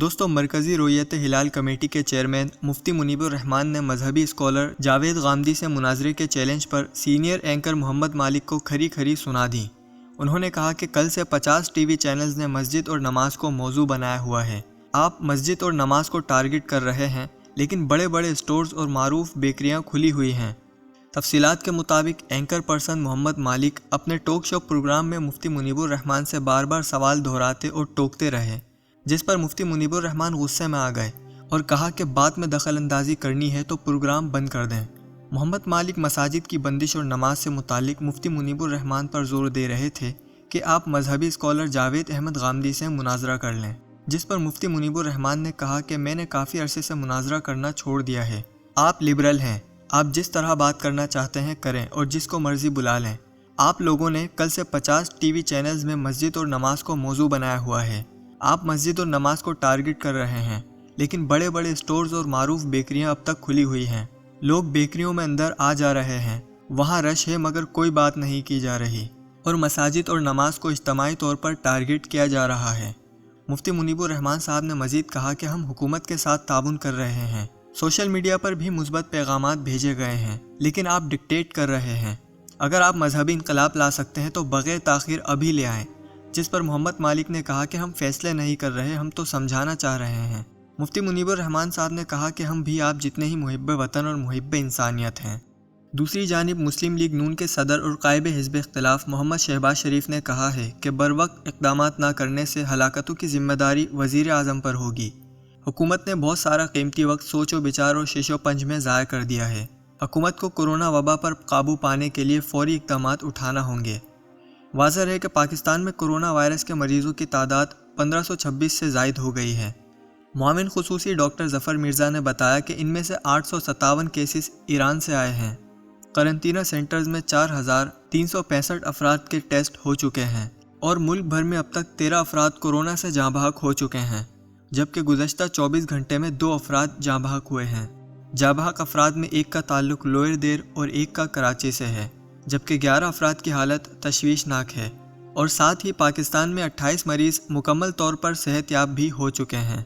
دوستوں، مرکزی رؤیت ہلال کمیٹی کے چیئرمین مفتی منیب الرحمان نے مذہبی اسکالر جاوید غامدی سے مناظرے کے چیلنج پر سینئر اینکر محمد مالک کو کھری کھری سنا دی۔ انہوں نے کہا کہ کل سے 50 ٹی وی چینلز نے مسجد اور نماز کو موضوع بنایا ہوا ہے۔ آپ مسجد اور نماز کو ٹارگٹ کر رہے ہیں، لیکن بڑے بڑے اسٹورز اور معروف بیکریاں کھلی ہوئی ہیں۔ تفصیلات کے مطابق اینکر پرسن محمد مالک اپنے ٹاک شو پروگرام میں مفتی منیب الرحمان سے بار بار سوال دہراتے اور ٹوکتے رہے، جس پر مفتی منیب الرحمان غصے میں آ گئے اور کہا کہ بات میں دخل اندازی کرنی ہے تو پروگرام بند کر دیں۔ محمد مالک مساجد کی بندش اور نماز سے متعلق مفتی منیب الرحمان پر زور دے رہے تھے کہ آپ مذہبی اسکالر جاوید احمد غامدی سے مناظرہ کر لیں، جس پر مفتی منیب الرحمان نے کہا کہ میں نے کافی عرصے سے مناظرہ کرنا چھوڑ دیا ہے۔ آپ لبرل ہیں، آپ جس طرح بات کرنا چاہتے ہیں کریں اور جس کو مرضی بلا لیں۔ آپ لوگوں نے کل سے 50 ٹی وی چینلز میں مسجد اور نماز کو موضوع بنایا ہوا ہے۔ آپ مسجد اور نماز کو ٹارگٹ کر رہے ہیں، لیکن بڑے بڑے اسٹورز اور معروف بیکریاں اب تک کھلی ہوئی ہیں۔ لوگ بیکریوں میں اندر آ جا رہے ہیں، وہاں رش ہے مگر کوئی بات نہیں کی جا رہی، اور مساجد اور نماز کو اجتماعی طور پر ٹارگٹ کیا جا رہا ہے۔ مفتی منیب الرحمان صاحب نے مزید کہا کہ ہم حکومت کے ساتھ تعاون کر رہے ہیں، سوشل میڈیا پر بھی مثبت پیغامات بھیجے گئے ہیں، لیکن آپ ڈکٹیٹ کر رہے ہیں۔ اگر آپ مذہبی انقلاب لا سکتے ہیں تو بغیر تاخیر ابھی لے آئیں، جس پر محمد مالک نے کہا کہ ہم فیصلے نہیں کر رہے، ہم تو سمجھانا چاہ رہے ہیں۔ مفتی منیب الرحمان صاحب نے کہا کہ ہم بھی آپ جتنے ہی محب وطن اور محب انسانیت ہیں۔ دوسری جانب مسلم لیگ نون کے صدر اور قائد حزب اختلاف محمد شہباز شریف نے کہا ہے کہ بروقت اقدامات نہ کرنے سے ہلاکتوں کی ذمہ داری وزیر اعظم پر ہوگی۔ حکومت نے بہت سارا قیمتی وقت سوچ و بچار اور شش و پنج میں ضائع کر دیا ہے۔ حکومت کو کورونا وبا پر قابو پانے کے لیے فوری اقدامات اٹھانا ہوں گے۔ واضح ہے کہ پاکستان میں کورونا وائرس کے مریضوں کی تعداد 1526 سے زائد ہو گئی ہے۔ معاون خصوصی ڈاکٹر ظفر مرزا نے بتایا کہ ان میں سے 857 کیسز ایران سے آئے ہیں۔ قرنطینہ سینٹرز میں 4365 افراد کے ٹیسٹ ہو چکے ہیں، اور ملک بھر میں اب تک 13 افراد کورونا سے جاں بحق ہو چکے ہیں، جبکہ گزشتہ 24 گھنٹے میں 2 افراد جاں بحق ہوئے ہیں۔ جاں بحق افراد میں ایک کا تعلق لوئر دیر اور ایک کا کراچی سے ہے، جبکہ 11 افراد کی حالت تشویشناک ہے، اور ساتھ ہی پاکستان میں 28 مریض مکمل طور پر صحت یاب بھی ہو چکے ہیں۔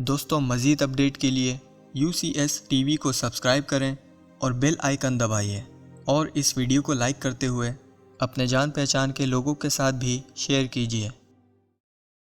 دوستوں، مزید اپڈیٹ کے لیے UCS TV کو سبسکرائب کریں اور بیل آئیکن دبائیے، اور اس ویڈیو کو لائک کرتے ہوئے اپنے جان پہچان کے لوگوں کے ساتھ بھی شیئر کیجیے۔